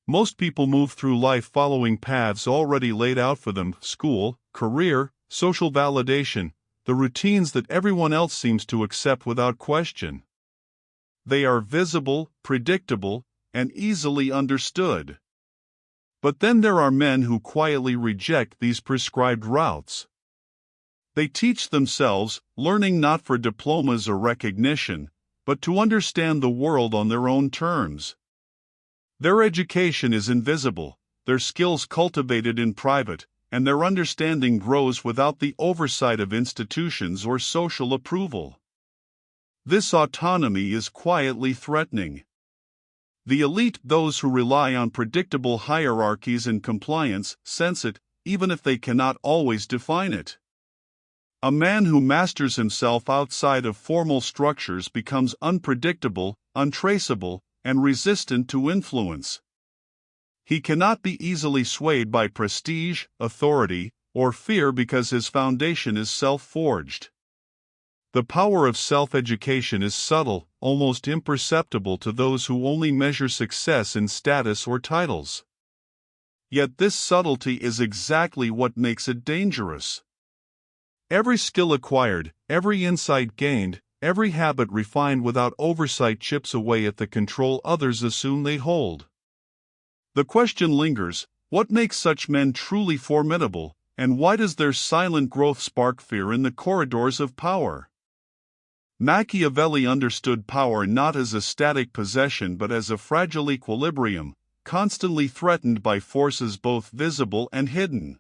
Most people move through life following paths already laid out for them: school, career, social validation, the routines that everyone else seems to accept without question. They are visible, predictable, and easily understood. But then there are men who quietly reject these prescribed routes. They teach themselves, learning not for diplomas or recognition, but to understand the world on their own terms. Their education is invisible, their skills cultivated in private, and their understanding grows without the oversight of institutions or social approval. This autonomy is quietly threatening. The elite, those who rely on predictable hierarchies and compliance, sense it, even if they cannot always define it. A man who masters himself outside of formal structures becomes unpredictable, untraceable, and resistant to influence. He cannot be easily swayed by prestige, authority, or fear because his foundation is self-forged. The power of self-education is subtle, almost imperceptible to those who only measure success in status or titles. Yet this subtlety is exactly what makes it dangerous. Every skill acquired, every insight gained, every habit refined without oversight chips away at the control others assume they hold. The question lingers: what makes such men truly formidable, and why does their silent growth spark fear in the corridors of power? Machiavelli understood power not as a static possession but as a fragile equilibrium, constantly threatened by forces both visible and hidden.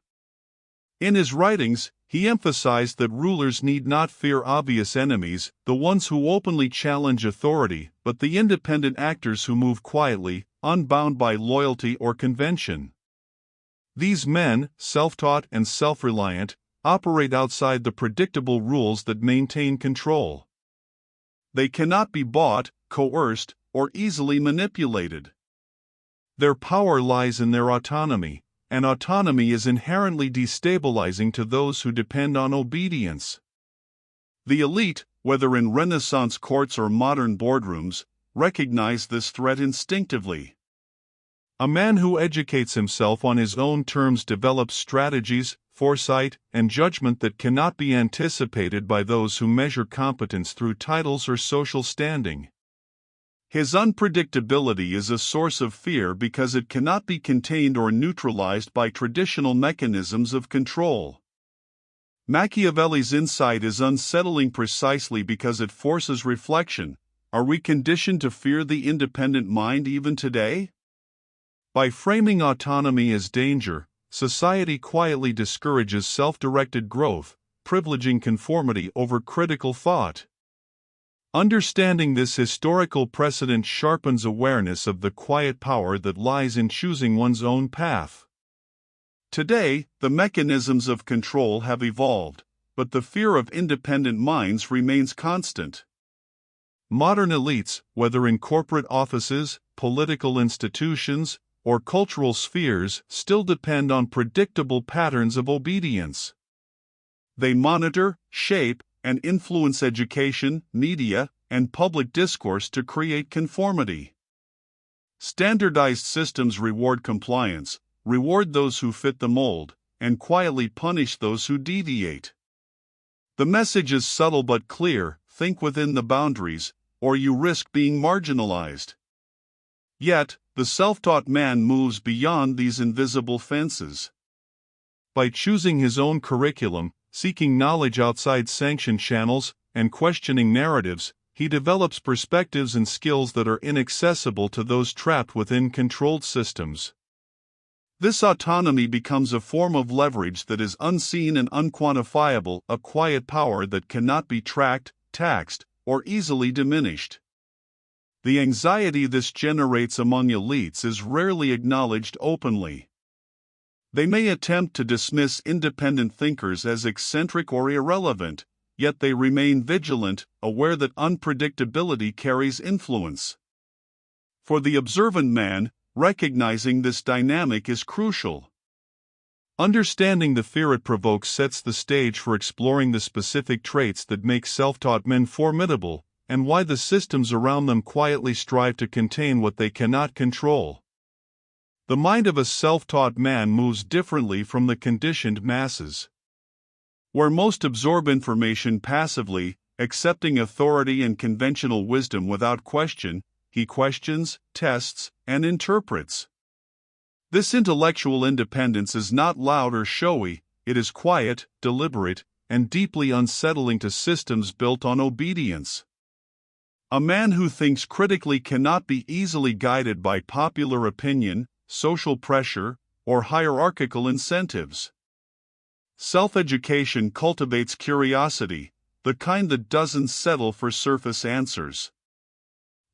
In his writings, he emphasized that rulers need not fear obvious enemies, the ones who openly challenge authority, but the independent actors who move quietly, unbound by loyalty or convention. These men, self-taught and self-reliant, operate outside the predictable rules that maintain control. They cannot be bought, coerced, or easily manipulated. Their power lies in their autonomy, and autonomy is inherently destabilizing to those who depend on obedience. The elite, whether in Renaissance courts or modern boardrooms, recognize this threat instinctively. A man who educates himself on his own terms develops strategies, foresight, and judgment that cannot be anticipated by those who measure competence through titles or social standing. His unpredictability is a source of fear because it cannot be contained or neutralized by traditional mechanisms of control. Machiavelli's insight is unsettling precisely because it forces reflection. Are we conditioned to fear the independent mind even today? By framing autonomy as danger, society quietly discourages self-directed growth, privileging conformity over critical thought. Understanding this historical precedent sharpens awareness of the quiet power that lies in choosing one's own path. Today, the mechanisms of control have evolved, but the fear of independent minds remains constant. Modern elites, whether in corporate offices, political institutions, or cultural spheres, still depend on predictable patterns of obedience. They monitor, shape, and influence education, media, and public discourse to create conformity. Standardized systems reward compliance, reward those who fit the mold, and quietly punish those who deviate. The message is subtle but clear: think within the boundaries, or you risk being marginalized. Yet, the self-taught man moves beyond these invisible fences. By choosing his own curriculum, seeking knowledge outside sanctioned channels, and questioning narratives, he develops perspectives and skills that are inaccessible to those trapped within controlled systems. This autonomy becomes a form of leverage that is unseen and unquantifiable, a quiet power that cannot be tracked, taxed, or easily diminished. The anxiety this generates among elites is rarely acknowledged openly. They may attempt to dismiss independent thinkers as eccentric or irrelevant, yet they remain vigilant, aware that unpredictability carries influence. For the observant man, recognizing this dynamic is crucial. Understanding the fear it provokes sets the stage for exploring the specific traits that make self-taught men formidable, and why the systems around them quietly strive to contain what they cannot control. The mind of a self-taught man moves differently from the conditioned masses. Where most absorb information passively, accepting authority and conventional wisdom without question, he questions, tests, and interprets. This intellectual independence is not loud or showy, it is quiet, deliberate, and deeply unsettling to systems built on obedience. A man who thinks critically cannot be easily guided by popular opinion, social pressure, or hierarchical incentives. Self-education cultivates curiosity, the kind that doesn't settle for surface answers.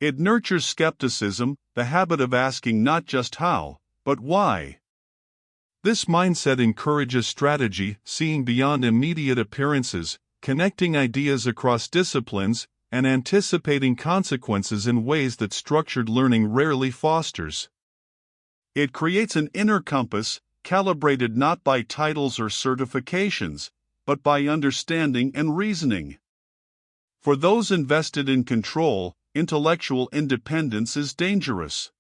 It nurtures skepticism, the habit of asking not just how, but why. This mindset encourages strategy, seeing beyond immediate appearances, connecting ideas across disciplines, and anticipating consequences in ways that structured learning rarely fosters. It creates an inner compass, calibrated not by titles or certifications, but by understanding and reasoning. For those invested in control, intellectual independence is dangerous.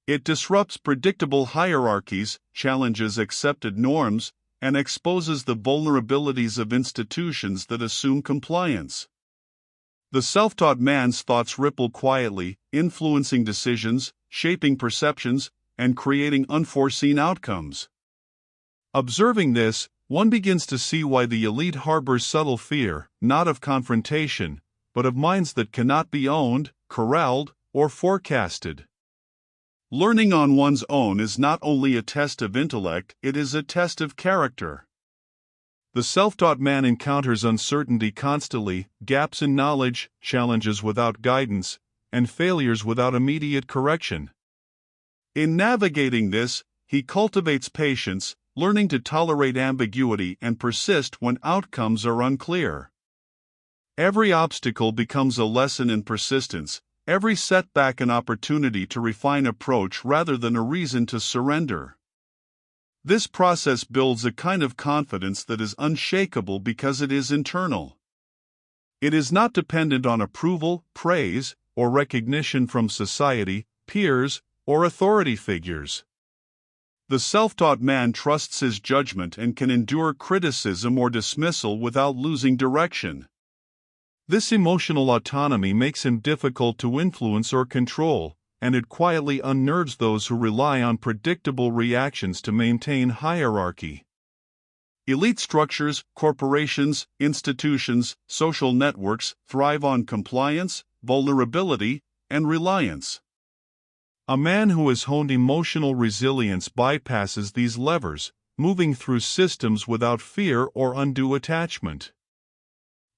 It disrupts predictable hierarchies, challenges accepted norms, and exposes the vulnerabilities of institutions that assume compliance. The self-taught man's thoughts ripple quietly, influencing decisions, shaping perceptions, and creating unforeseen outcomes. Observing this, one begins to see why the elite harbors subtle fear, not of confrontation, but of minds that cannot be owned, corralled, or forecasted. Learning on one's own is not only a test of intellect, it is a test of character. The self-taught man encounters uncertainty constantly, gaps in knowledge, challenges without guidance, and failures without immediate correction. In navigating this, he cultivates patience, learning to tolerate ambiguity and persist when outcomes are unclear. Every obstacle becomes a lesson in persistence, every setback an opportunity to refine approach rather than a reason to surrender. This process builds a kind of confidence that is unshakable because it is internal. It is not dependent on approval, praise, or recognition from society, peers, or authority figures. The self-taught man trusts his judgment and can endure criticism or dismissal without losing direction. This emotional autonomy makes him difficult to influence or control, and it quietly unnerves those who rely on predictable reactions to maintain hierarchy. Elite structures, corporations, institutions, social networks thrive on compliance, vulnerability, and reliance. A man who has honed emotional resilience bypasses these levers, moving through systems without fear or undue attachment.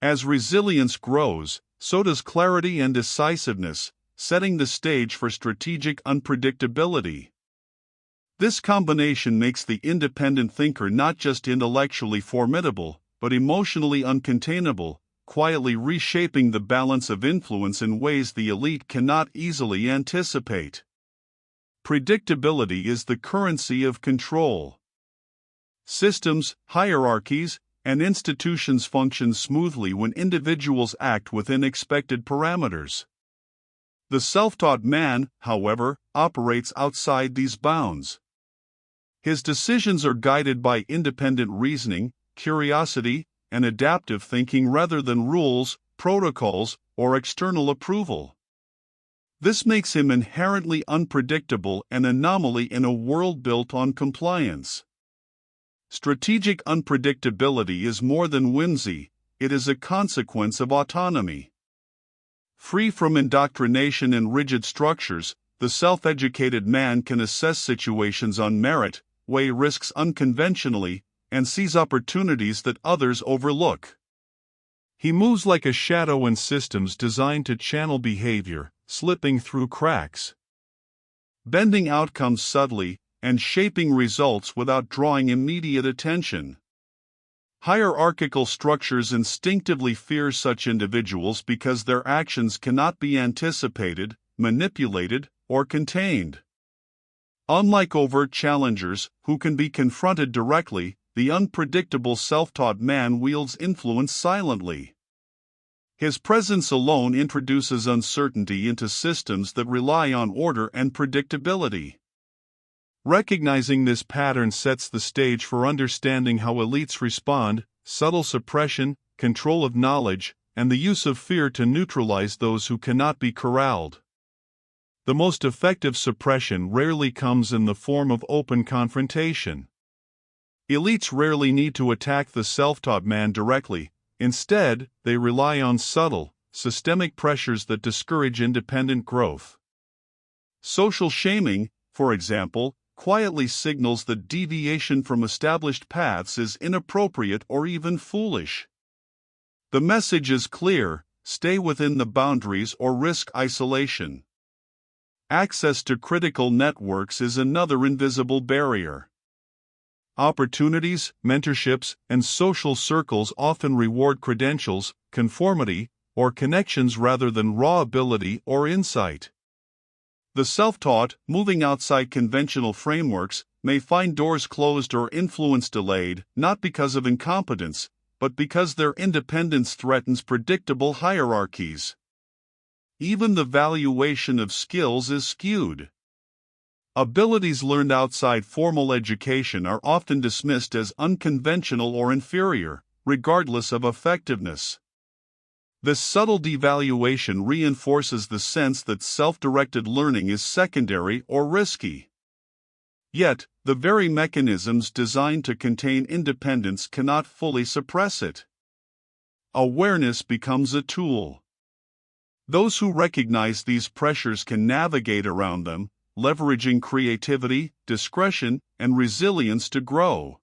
As resilience grows, so does clarity and decisiveness, setting the stage for strategic unpredictability. This combination makes the independent thinker not just intellectually formidable, but emotionally uncontainable, quietly reshaping the balance of influence in ways the elite cannot easily anticipate. Predictability is the currency of control. Systems, hierarchies, and institutions function smoothly when individuals act within expected parameters. The self-taught man, however, operates outside these bounds. His decisions are guided by independent reasoning, curiosity, and adaptive thinking rather than rules, protocols, or external approval. This makes him inherently unpredictable, an anomaly in a world built on compliance. Strategic unpredictability is more than whimsy, it is a consequence of autonomy. Free from indoctrination and rigid structures, the self-educated man can assess situations on merit, weigh risks unconventionally, and seize opportunities that others overlook. He moves like a shadow in systems designed to channel behavior, slipping through cracks, bending outcomes subtly, and shaping results without drawing immediate attention. Hierarchical structures instinctively fear such individuals because their actions cannot be anticipated, manipulated, or contained. Unlike overt challengers, who can be confronted directly, the unpredictable self-taught man wields influence silently. His presence alone introduces uncertainty into systems that rely on order and predictability. Recognizing this pattern sets the stage for understanding how elites respond: subtle suppression, control of knowledge, and the use of fear to neutralize those who cannot be corralled. The most effective suppression rarely comes in the form of open confrontation. Elites rarely need to attack the self-taught man directly. Instead, they rely on subtle, systemic pressures that discourage independent growth. Social shaming, for example, quietly signals that deviation from established paths is inappropriate or even foolish. The message is clear: stay within the boundaries or risk isolation. Access to critical networks is another invisible barrier. Opportunities, mentorships, and social circles often reward credentials, conformity, or connections rather than raw ability or insight. The self-taught, moving outside conventional frameworks, may find doors closed or influence delayed, not because of incompetence, but because their independence threatens predictable hierarchies. Even the valuation of skills is skewed. Abilities learned outside formal education are often dismissed as unconventional or inferior, regardless of effectiveness. This subtle devaluation reinforces the sense that self-directed learning is secondary or risky. Yet, the very mechanisms designed to contain independence cannot fully suppress it. Awareness becomes a tool. Those who recognize these pressures can navigate around them, leveraging creativity, discretion, and resilience to grow.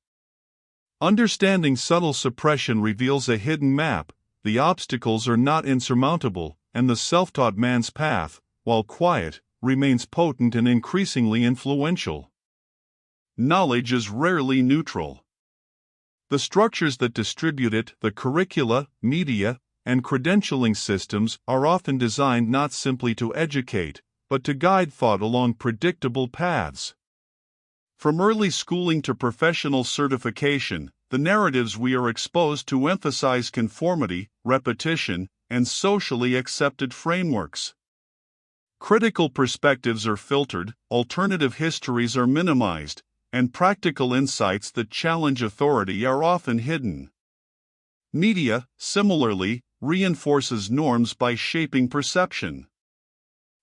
Understanding subtle suppression reveals a hidden map. The obstacles are not insurmountable, and the self-taught man's path, while quiet, remains potent and increasingly influential. Knowledge is rarely neutral. The structures that distribute it, the curricula, media, and credentialing systems, are often designed not simply to educate, but to guide thought along predictable paths. From early schooling to professional certification, the narratives we are exposed to emphasize conformity, repetition, and socially accepted frameworks. Critical perspectives are filtered, alternative histories are minimized, and practical insights that challenge authority are often hidden. Media, similarly, reinforces norms by shaping perception.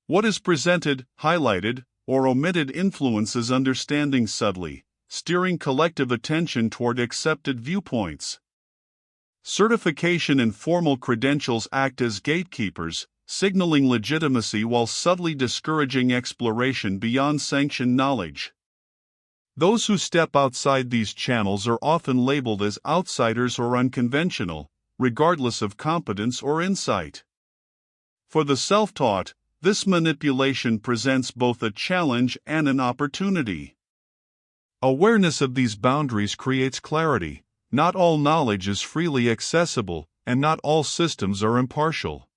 What is presented, highlighted, or omitted influences understanding subtly, steering collective attention toward accepted viewpoints. Certification and formal credentials act as gatekeepers, signaling legitimacy while subtly discouraging exploration beyond sanctioned knowledge. Those who step outside these channels are often labeled as outsiders or unconventional, regardless of competence or insight. For the self-taught, this manipulation presents both a challenge and an opportunity. Awareness of these boundaries creates clarity. Not all knowledge is freely accessible, and not all systems are impartial.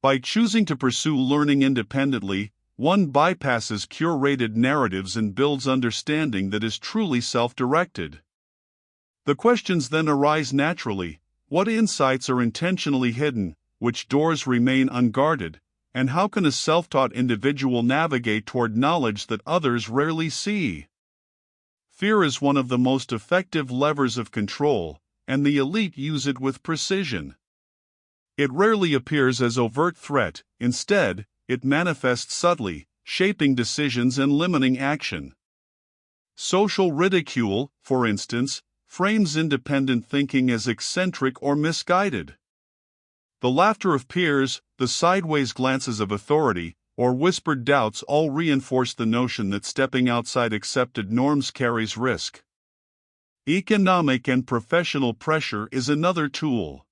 By choosing to pursue learning independently, one bypasses curated narratives and builds understanding that is truly self-directed. The questions then arise naturally: what insights are intentionally hidden, which doors remain unguarded, and how can a self-taught individual navigate toward knowledge that others rarely see? Fear is one of the most effective levers of control, and the elite use it with precision. It rarely appears as overt threat; instead, it manifests subtly, shaping decisions and limiting action. Social ridicule, for instance, frames independent thinking as eccentric or misguided. The laughter of peers, the sideways glances of authority, or whispered doubts all reinforce the notion that stepping outside accepted norms carries risk. Economic and professional pressure is another tool.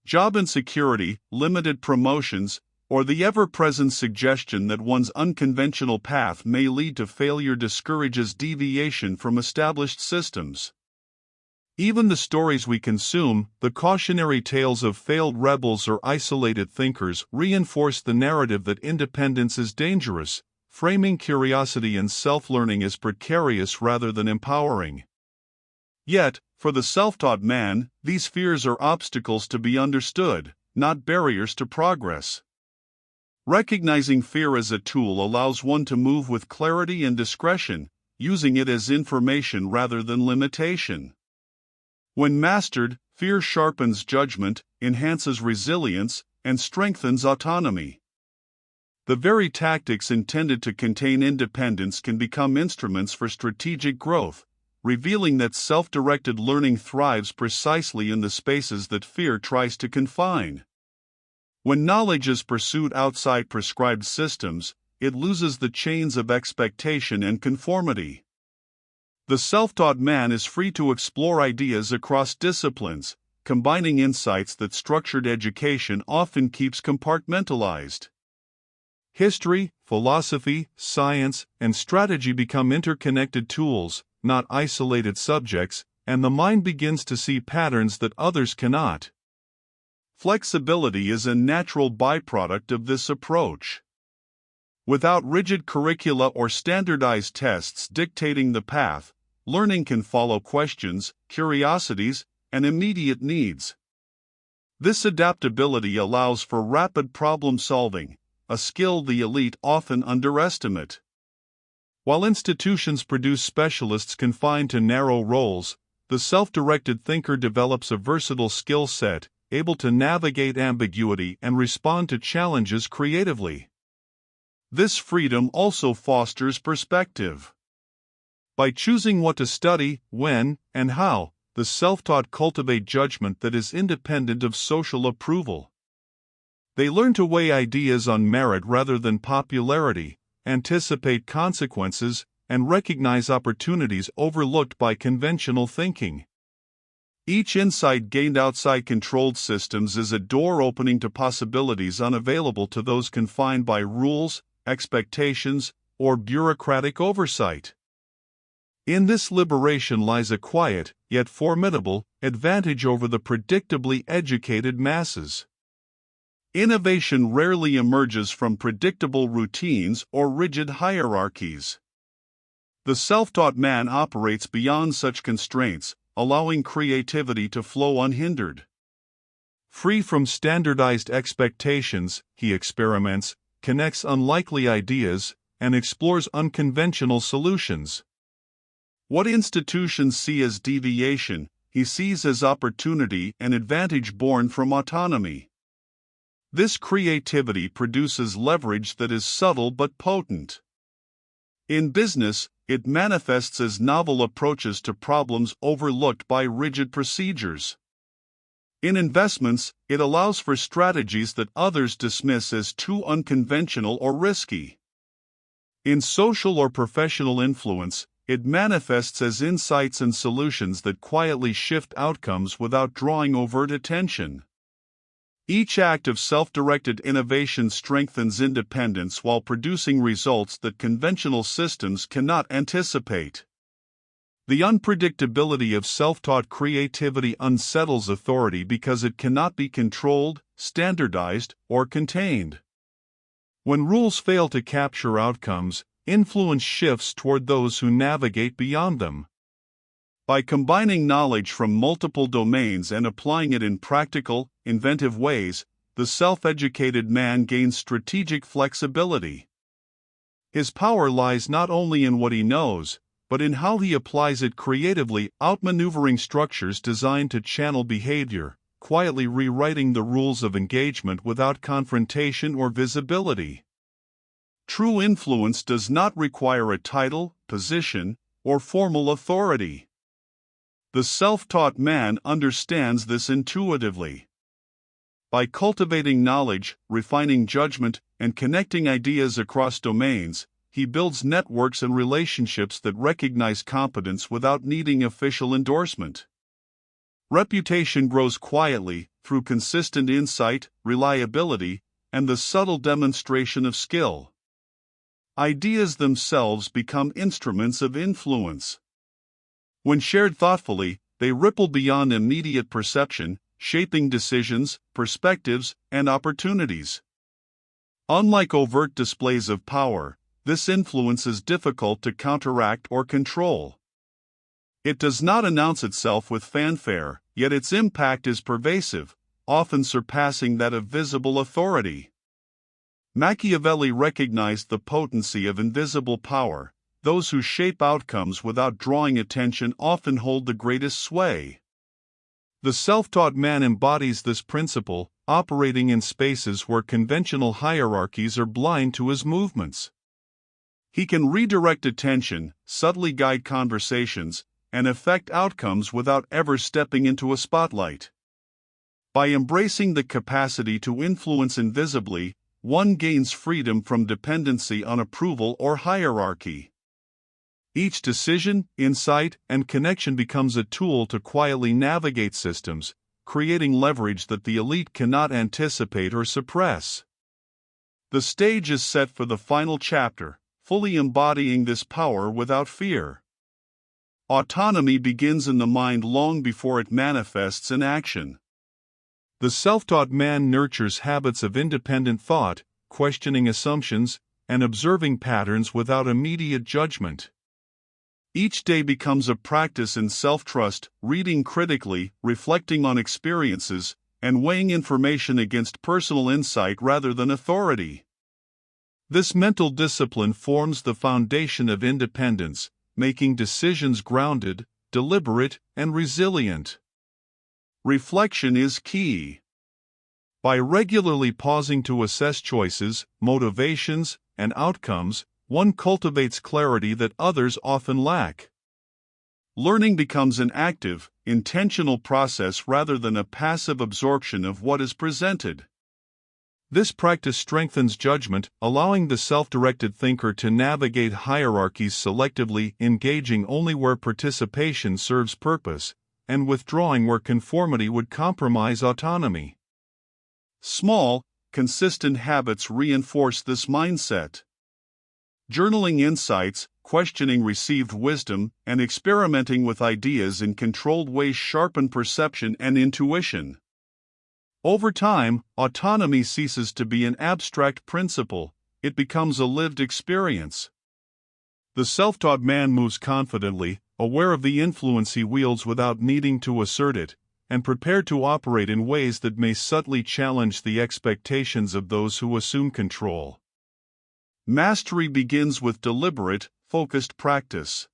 Job insecurity, limited promotions, or the ever-present suggestion that one's unconventional path may lead to failure discourages deviation from established systems. Even the stories we consume, the cautionary tales of failed rebels or isolated thinkers, reinforce the narrative that independence is dangerous, framing curiosity and self-learning as precarious rather than empowering. Yet, for the self-taught man, these fears are obstacles to be understood, not barriers to progress. Recognizing fear as a tool allows one to move with clarity and discretion, using it as information rather than limitation. When mastered, fear sharpens judgment, enhances resilience, and strengthens autonomy. The very tactics intended to contain independence can become instruments for strategic growth, revealing that self-directed learning thrives precisely in the spaces that fear tries to confine. When knowledge is pursued outside prescribed systems, it loses the chains of expectation and conformity. The self-taught man is free to explore ideas across disciplines, combining insights that structured education often keeps compartmentalized. History, philosophy, science, and strategy become interconnected tools, not isolated subjects, and the mind begins to see patterns that others cannot. Flexibility is a natural byproduct of this approach. Without rigid curricula or standardized tests dictating the path, learning can follow questions, curiosities, and immediate needs. This adaptability allows for rapid problem solving, a skill the elite often underestimate. While institutions produce specialists confined to narrow roles, the self-directed thinker develops a versatile skill set, able to navigate ambiguity and respond to challenges creatively. This freedom also fosters perspective. By choosing what to study, when, and how, the self-taught cultivate judgment that is independent of social approval. They learn to weigh ideas on merit rather than popularity, anticipate consequences, and recognize opportunities overlooked by conventional thinking. Each insight gained outside controlled systems is a door opening to possibilities unavailable to those confined by rules, expectations, or bureaucratic oversight. In this liberation lies a quiet, yet formidable, advantage over the predictably educated masses. Innovation rarely emerges from predictable routines or rigid hierarchies. The self-taught man operates beyond such constraints, allowing creativity to flow unhindered. Free from standardized expectations, he experiments, connects unlikely ideas, and explores unconventional solutions. What institutions see as deviation, he sees as opportunity and advantage born from autonomy. This creativity produces leverage that is subtle but potent. In business, it manifests as novel approaches to problems overlooked by rigid procedures. In investments, it allows for strategies that others dismiss as too unconventional or risky. In social or professional influence, it manifests as insights and solutions that quietly shift outcomes without drawing overt attention. Each act of self-directed innovation strengthens independence while producing results that conventional systems cannot anticipate. The unpredictability of self-taught creativity unsettles authority because it cannot be controlled, standardized, or contained. When rules fail to capture outcomes, influence shifts toward those who navigate beyond them. By combining knowledge from multiple domains and applying it in practical, inventive ways, the self-educated man gains strategic flexibility. His power lies not only in what he knows, but in how he applies it creatively, outmaneuvering structures designed to channel behavior, quietly rewriting the rules of engagement without confrontation or visibility. True influence does not require a title, position, or formal authority. The self-taught man understands this intuitively. By cultivating knowledge, refining judgment, and connecting ideas across domains, he builds networks and relationships that recognize competence without needing official endorsement. Reputation grows quietly through consistent insight, reliability, and the subtle demonstration of skill. Ideas themselves become instruments of influence. When shared thoughtfully, they ripple beyond immediate perception, shaping decisions, perspectives, and opportunities. Unlike overt displays of power, this influence is difficult to counteract or control. It does not announce itself with fanfare, yet its impact is pervasive, often surpassing that of visible authority. Machiavelli recognized the potency of invisible power. Those who shape outcomes without drawing attention often hold the greatest sway. The self-taught man embodies this principle, operating in spaces where conventional hierarchies are blind to his movements. He can redirect attention, subtly guide conversations, and affect outcomes without ever stepping into a spotlight. By embracing the capacity to influence invisibly, one gains freedom from dependency on approval or hierarchy. Each decision, insight, and connection becomes a tool to quietly navigate systems, creating leverage that the elite cannot anticipate or suppress. The stage is set for the final chapter, fully embodying this power without fear. Autonomy begins in the mind long before it manifests in action. The self-taught man nurtures habits of independent thought, questioning assumptions, and observing patterns without immediate judgment. Each day becomes a practice in self-trust, reading critically, reflecting on experiences, and weighing information against personal insight rather than authority. This mental discipline forms the foundation of independence, making decisions grounded, deliberate, and resilient. Reflection is key. By regularly pausing to assess choices, motivations, and outcomes, one cultivates clarity that others often lack. Learning becomes an active, intentional process rather than a passive absorption of what is presented. This practice strengthens judgment, allowing the self-directed thinker to navigate hierarchies selectively, engaging only where participation serves purpose, and withdrawing where conformity would compromise autonomy. Small, consistent habits reinforce this mindset. Journaling insights, questioning received wisdom, and experimenting with ideas in controlled ways sharpen perception and intuition. Over time, autonomy ceases to be an abstract principle, it becomes a lived experience. The self-taught man moves confidently, aware of the influence he wields without needing to assert it, and prepared to operate in ways that may subtly challenge the expectations of those who assume control. Mastery begins with deliberate, focused practice.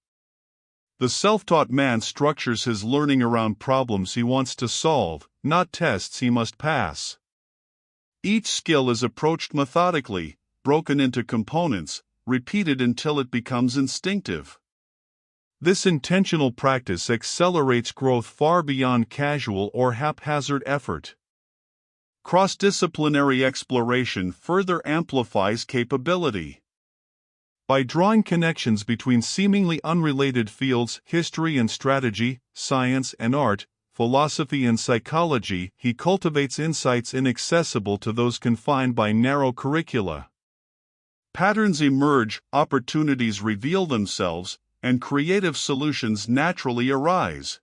The self-taught man structures his learning around problems he wants to solve, not tests he must pass. Each skill is approached methodically, broken into components, repeated until it becomes instinctive. This intentional practice accelerates growth far beyond casual or haphazard effort. Cross-disciplinary exploration further amplifies capability. By drawing connections between seemingly unrelated fields, history and strategy, science and art, philosophy and psychology, he cultivates insights inaccessible to those confined by narrow curricula. Patterns emerge, opportunities reveal themselves, and creative solutions naturally arise.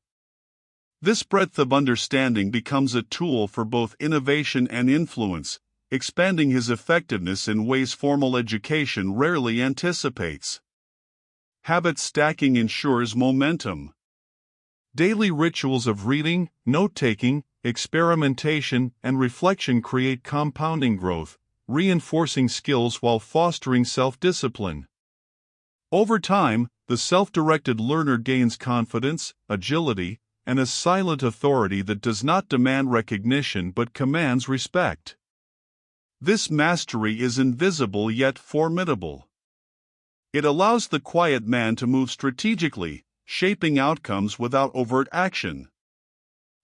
This breadth of understanding becomes a tool for both innovation and influence, expanding his effectiveness in ways formal education rarely anticipates. Habit stacking ensures momentum. Daily rituals of reading, note-taking, experimentation, and reflection create compounding growth, reinforcing skills while fostering self-discipline. Over time, the self-directed learner gains confidence, agility, and a silent authority that does not demand recognition but commands respect. This mastery is invisible yet formidable. It allows the quiet man to move strategically, shaping outcomes without overt action.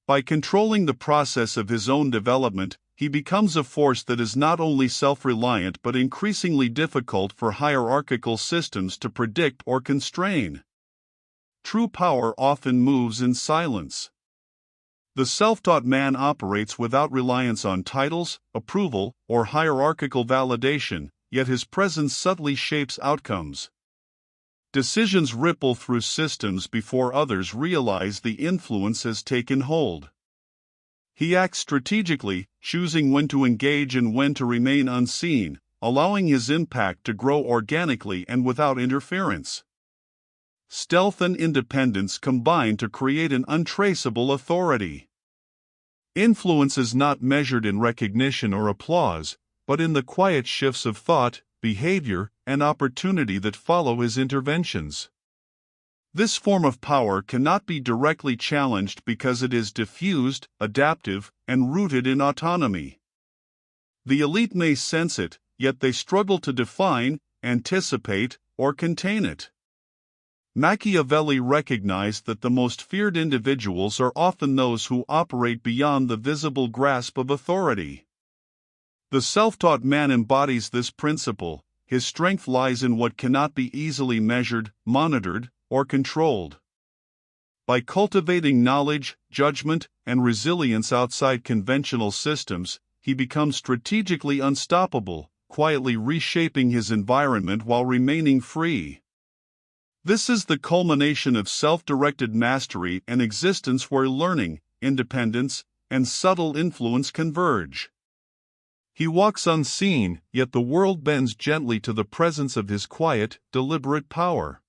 By controlling the process of his own development, he becomes a force that is not only self-reliant but increasingly difficult for hierarchical systems to predict or constrain. True power often moves in silence. The self-taught man operates without reliance on titles, approval, or hierarchical validation, yet his presence subtly shapes outcomes. Decisions ripple through systems before others realize the influence has taken hold. He acts strategically, choosing when to engage and when to remain unseen, allowing his impact to grow organically and without interference. Stealth and independence combine to create an untraceable authority. Influence is not measured in recognition or applause, but in the quiet shifts of thought, behavior, and opportunity that follow his interventions. This form of power cannot be directly challenged because it is diffused, adaptive, and rooted in autonomy. The elite may sense it, yet they struggle to define, anticipate, or contain it. Machiavelli recognized that the most feared individuals are often those who operate beyond the visible grasp of authority. The self-taught man embodies this principle. His strength lies in what cannot be easily measured, monitored, or controlled. By cultivating knowledge, judgment, and resilience outside conventional systems, he becomes strategically unstoppable, quietly reshaping his environment while remaining free. This is the culmination of self-directed mastery and existence where learning, independence, and subtle influence converge. He walks unseen, yet the world bends gently to the presence of his quiet, deliberate power.